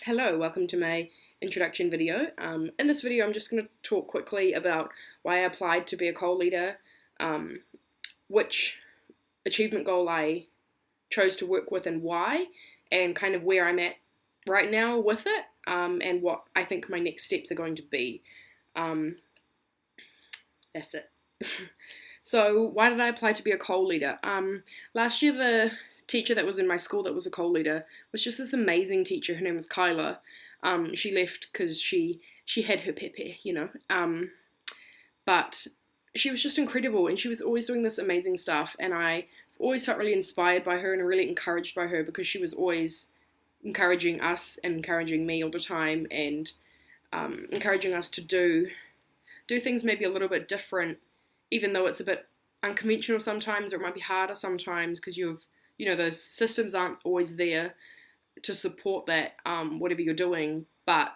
Hello, welcome to my introduction video. In this video I'm just going to talk quickly about why I applied to be a co-leader, which achievement goal I chose to work with and why, and kind of where I'm at right now with it, and what I think my next steps are going to be. That's it. So why did I apply to be a co-leader? Last year the teacher that was in my school that was a co-leader was just this amazing teacher. Her name was Kyla. She left because she had her pepe, but she was just incredible, and she was always doing this amazing stuff, and I always felt really inspired by her and really encouraged by her, because she was always encouraging us and encouraging me all the time, and encouraging us to do things maybe a little bit different, even though it's a bit unconventional sometimes, or it might be harder sometimes, because those systems aren't always there to support that, whatever you're doing, but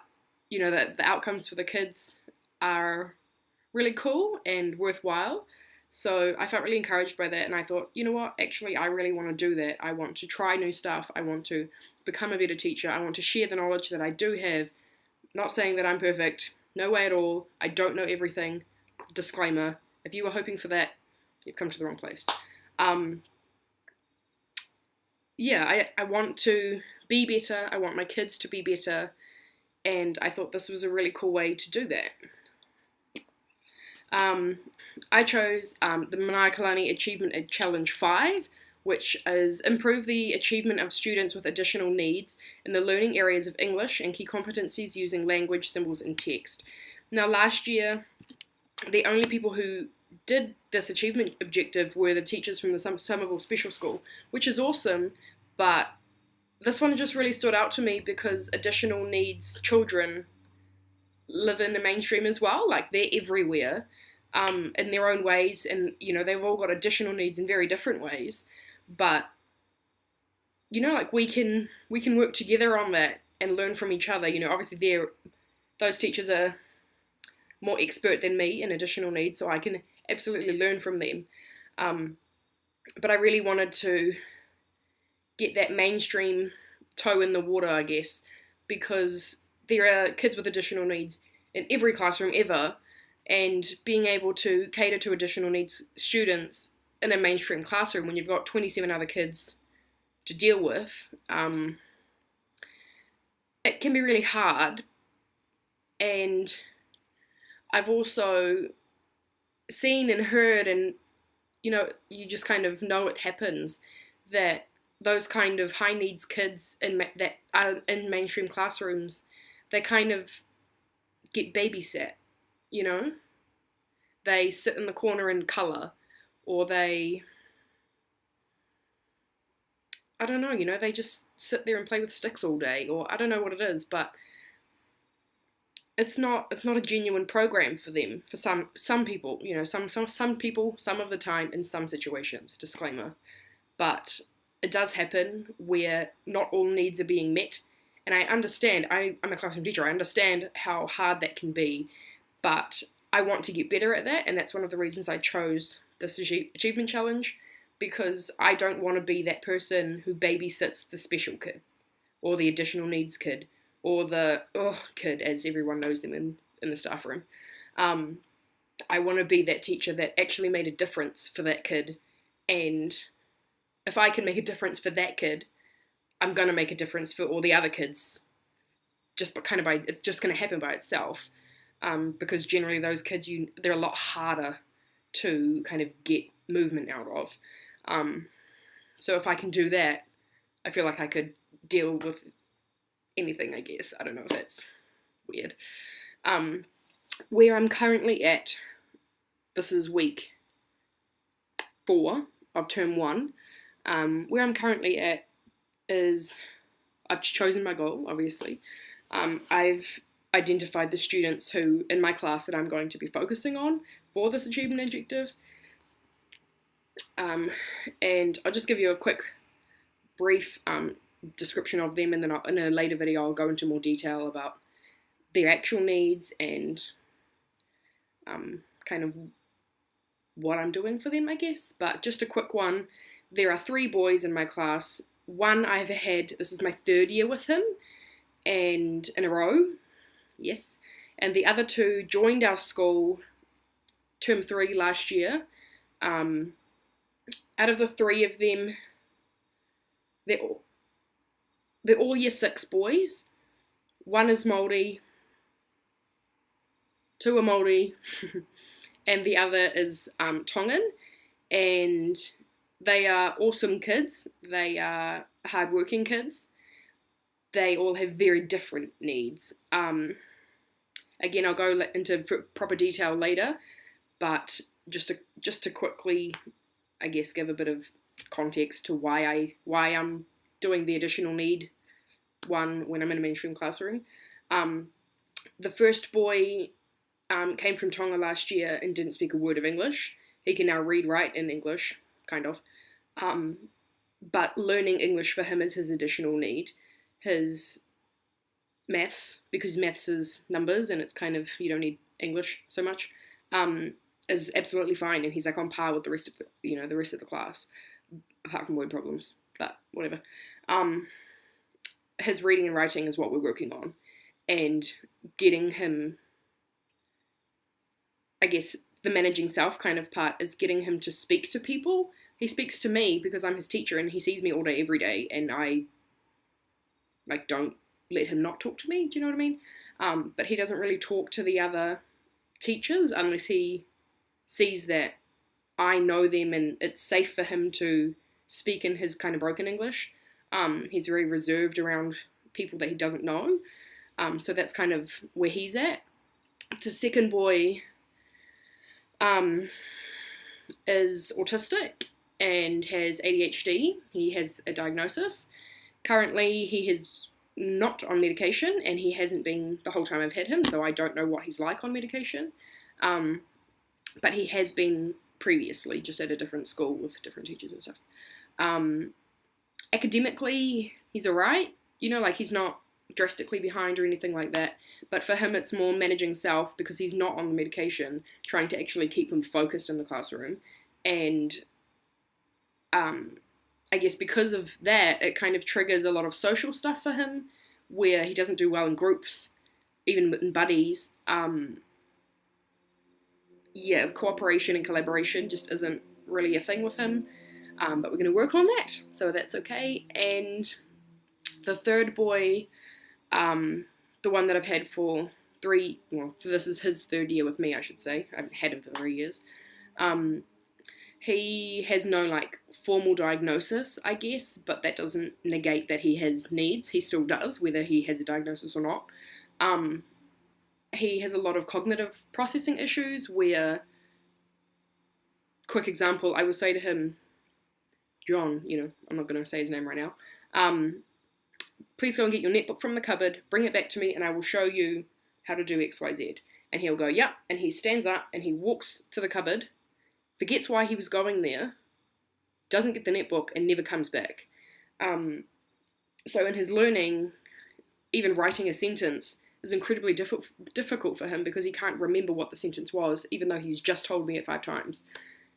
that the outcomes for the kids are really cool and worthwhile. So I felt really encouraged by that, and I thought, you know what, actually I really want to do that. I want to try new stuff. I want to become a better teacher. I want to share the knowledge that I do have. Not saying that I'm perfect, no way at all. I don't know everything. Disclaimer, if you were hoping for that, you've come to the wrong place. I want to be better. I want my kids to be better, and I thought this was a really cool way to do that. I chose the Manaiakalani Achievement Challenge 5, which is improve the achievement of students with additional needs in the learning areas of English and key competencies using language, symbols, and text. Now, last year, the only people who did this achievement objective were the teachers from the Somerville Special School, which is awesome, but this one just really stood out to me because additional needs children live in the mainstream as well. Like, they're everywhere in their own ways, and they've all got additional needs in very different ways, but we can work together on that and learn from each other. Obviously those teachers are more expert than me in additional needs, so I can absolutely learn from them. But I really wanted to get that mainstream toe in the water, I guess, because there are kids with additional needs in every classroom ever, and being able to cater to additional needs students in a mainstream classroom when you've got 27 other kids to deal with, it can be really hard. And I've also seen and heard, and you just kind of know it happens, that those kind of high needs kids that are in mainstream classrooms, they kind of get babysat. They sit in the corner and colour, or they just sit there and play with sticks all day, or I don't know what it is, but it's not a genuine program for them. For some people, some people, some of the time, in some situations, disclaimer, but it does happen where not all needs are being met. And I understand, I'm a classroom teacher, I understand how hard that can be, but I want to get better at that, and that's one of the reasons I chose this achievement challenge, because I don't want to be that person who babysits the special kid, or the additional needs kid, or the kid, as everyone knows them in the staff room. I want to be that teacher that actually made a difference for that kid, and if I can make a difference for that kid, I'm going to make a difference for all the other kids. It's just going to happen by itself, because generally those kids, they're a lot harder to kind of get movement out of. So if I can do that, I feel like I could deal with anything, I guess. I don't know if that's weird. Where I'm currently at, this is week 4 of term 1. Where I'm currently at is, I've chosen my goal, obviously. I've identified the students who, in my class, that I'm going to be focusing on for this achievement objective. And I'll just give you a quick, brief description of them, and then in a later video I'll go into more detail about their actual needs and kind of what I'm doing for them, I guess. But just a quick one, there are 3 boys in my class. One I've had, this is my 3rd year with him, and in a row, yes. And the other two joined our school term 3 last year. Out of the three of them, they're all year 6 boys. One is Māori, two are Māori, and the other is Tongan. And they are awesome kids. They are hardworking kids. They all have very different needs. Again, I'll go into proper detail later, but just to quickly, I guess, give a bit of context to why I'm doing the additional need one when I'm in a mainstream classroom. The first boy came from Tonga last year and didn't speak a word of English. He can now read, write in English, kind of. But learning English for him is his additional need. His maths, because maths is numbers and it's kind of, you don't need English so much, is absolutely fine, and he's like on par with the rest of the class, apart from word problems, but whatever. His reading and writing is what we're working on, and getting him, I guess the managing self kind of part is getting him to speak to people. He speaks to me because I'm his teacher and he sees me all day every day, and I don't let him not talk to me, do you know what I mean? But he doesn't really talk to the other teachers unless he sees that I know them and it's safe for him to speak in his kind of broken English. He's very reserved around people that he doesn't know. So that's kind of where he's at. The second boy is autistic and has ADHD. He has a diagnosis. Currently, he is not on medication, and he hasn't been the whole time I've had him, so I don't know what he's like on medication. But he has been previously, just at a different school with different teachers and stuff. Academically, he's alright. He's not drastically behind or anything like that. But for him, it's more managing self because he's not on the medication, trying to actually keep him focused in the classroom. And I guess because of that, it kind of triggers a lot of social stuff for him, where he doesn't do well in groups, even in buddies. Cooperation and collaboration just isn't really a thing with him, but we're going to work on that, so that's okay. And the third boy, the one that I've had for this is his third year with me, I should say. I've had him for 3 years. He has no formal diagnosis, I guess, but that doesn't negate that he has needs. He still does, whether he has a diagnosis or not. He has a lot of cognitive processing issues where, quick example, I will say to him, John, I'm not going to say his name right now, please go and get your netbook from the cupboard, bring it back to me, and I will show you how to do XYZ. And he'll go, yep, and he stands up and he walks to the cupboard, forgets why he was going there, doesn't get the netbook, and never comes back. So in his learning, even writing a sentence is incredibly difficult for him because he can't remember what the sentence was, even though he's just told me it 5 times.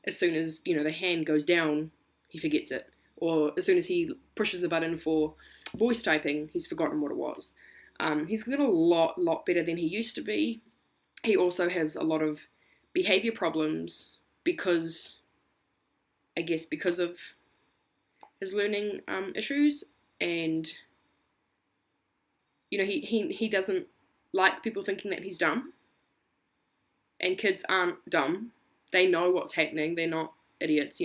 As soon as, the hand goes down, he forgets it. Or as soon as he pushes the button for voice typing, he's forgotten what it was. He's got a lot better than he used to be. He also has a lot of behavior problems because of his learning issues, and he doesn't like people thinking that he's dumb, and kids aren't dumb. They know what's happening. They're not idiots,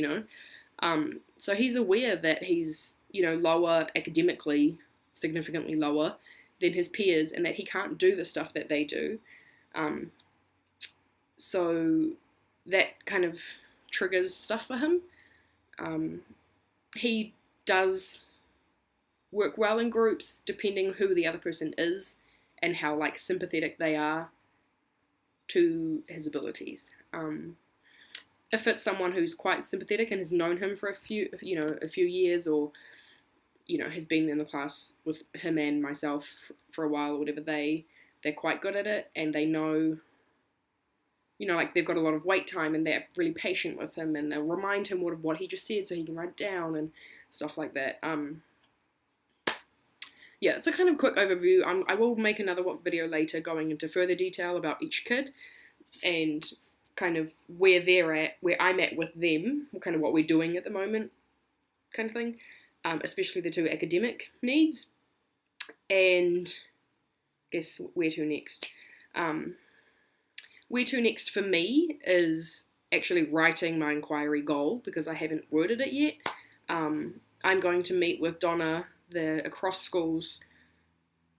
So he's aware that he's, lower academically, significantly lower than his peers, and that he can't do the stuff that they do. So that kind of triggers stuff for him. He does work well in groups, depending who the other person is and how sympathetic they are to his abilities. If it's someone who's quite sympathetic and has known him for a few years, or has been in the class with him and myself for a while or whatever, they're quite good at it, and they know, they've got a lot of wait time, and they're really patient with him, and they'll remind him what he just said so he can write it down and stuff like that. yeah, it's a kind of quick overview. I will make another video later going into further detail about each kid and kind of where they're at, where I'm at with them, kind of what we're doing at the moment, kind of thing, especially the two academic needs, and I guess where to next. Where to next for me is actually writing my inquiry goal because I haven't worded it yet. I'm going to meet with Donna, the Across Schools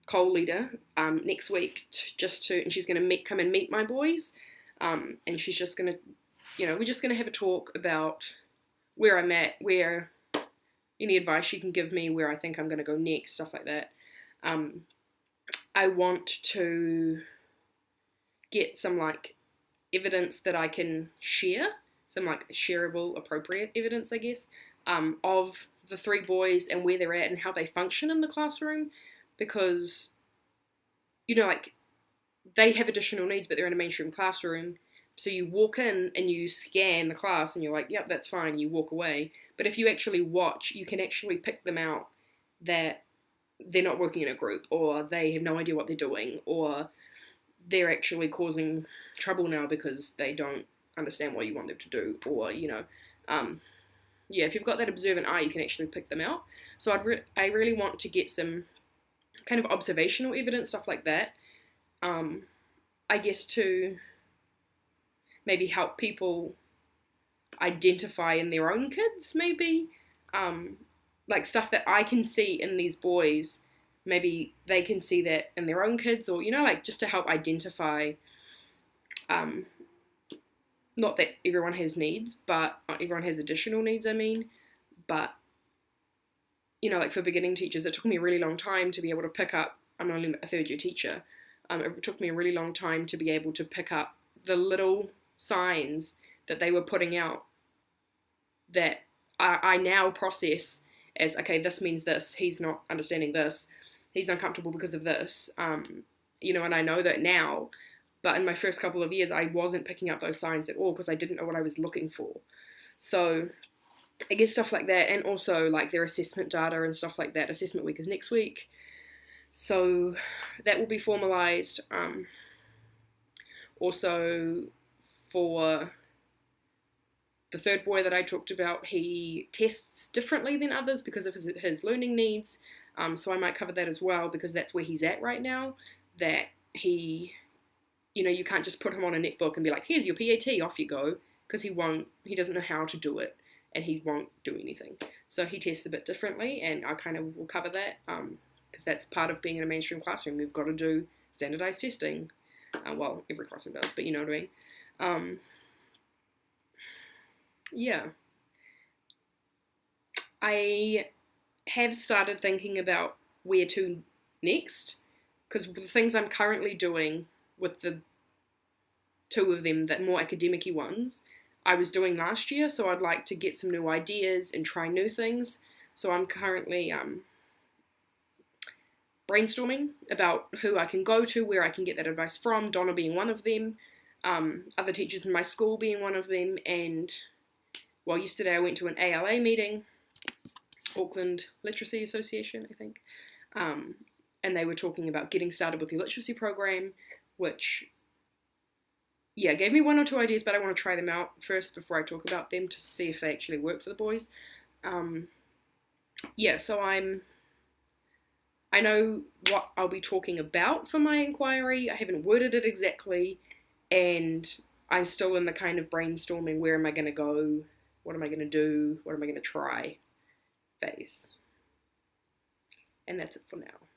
co-leader, next week, and she's going to come and meet my boys, and she's just going to, we're just going to have a talk about where I'm at, where any advice she can give me, where I think I'm going to go next, stuff like that. I want to get some evidence that I can share, some shareable, appropriate evidence, I guess, of the three boys and where they're at and how they function in the classroom, because, they have additional needs, but they're in a mainstream classroom. So you walk in and you scan the class and you're like, yep, that's fine, you walk away. But if you actually watch, you can actually pick them out that they're not working in a group, or they have no idea what they're doing, or they're actually causing trouble now because they don't understand what you want them to do, or, if you've got that observant eye, you can actually pick them out. So I really want to get some kind of observational evidence, stuff like that, I guess, to maybe help people identify in their own kids, maybe, stuff that I can see in these boys, maybe they can see that in their own kids, or, just to help identify, not that everyone has needs, but everyone has additional needs, but, for beginning teachers, it took me a really long time to be able to pick up, I'm only a third year teacher, it took me a really long time to be able to pick up the little signs that they were putting out that I now process as, okay, this means this, he's not understanding this, he's uncomfortable because of this, and I know that now, but in my first couple of years, I wasn't picking up those signs at all because I didn't know what I was looking for. So I guess stuff like that, and also their assessment data and stuff like that. Assessment week is next week, so that will be formalised. Also, for the third boy that I talked about, he tests differently than others because of his learning needs, so I might cover that as well, because that's where he's at right now, that he, you can't just put him on a netbook and be like, here's your PAT, off you go, because he doesn't know how to do it, and he won't do anything. So he tests a bit differently, and I kind of will cover that, because that's part of being in a mainstream classroom. We've got to do standardized testing. Well, every classroom does, but you know what I mean. Yeah. I have started thinking about where to next, because the things I'm currently doing with the two of them, that more academic-y ones, I was doing last year, so I'd like to get some new ideas and try new things. So I'm currently brainstorming about who I can go to, where I can get that advice from, Donna being one of them, other teachers in my school being one of them, and, well, yesterday I went to an ALA meeting, Auckland Literacy Association, I think, and they were talking about getting started with the literacy program, which, yeah, gave me one or two ideas, but I want to try them out first before I talk about them to see if they actually work for the boys. So I know what I'll be talking about for my inquiry. I haven't worded it exactly, and I'm still in the kind of brainstorming, where am I going to go, what am I going to do, what am I going to try phase. And that's it for now.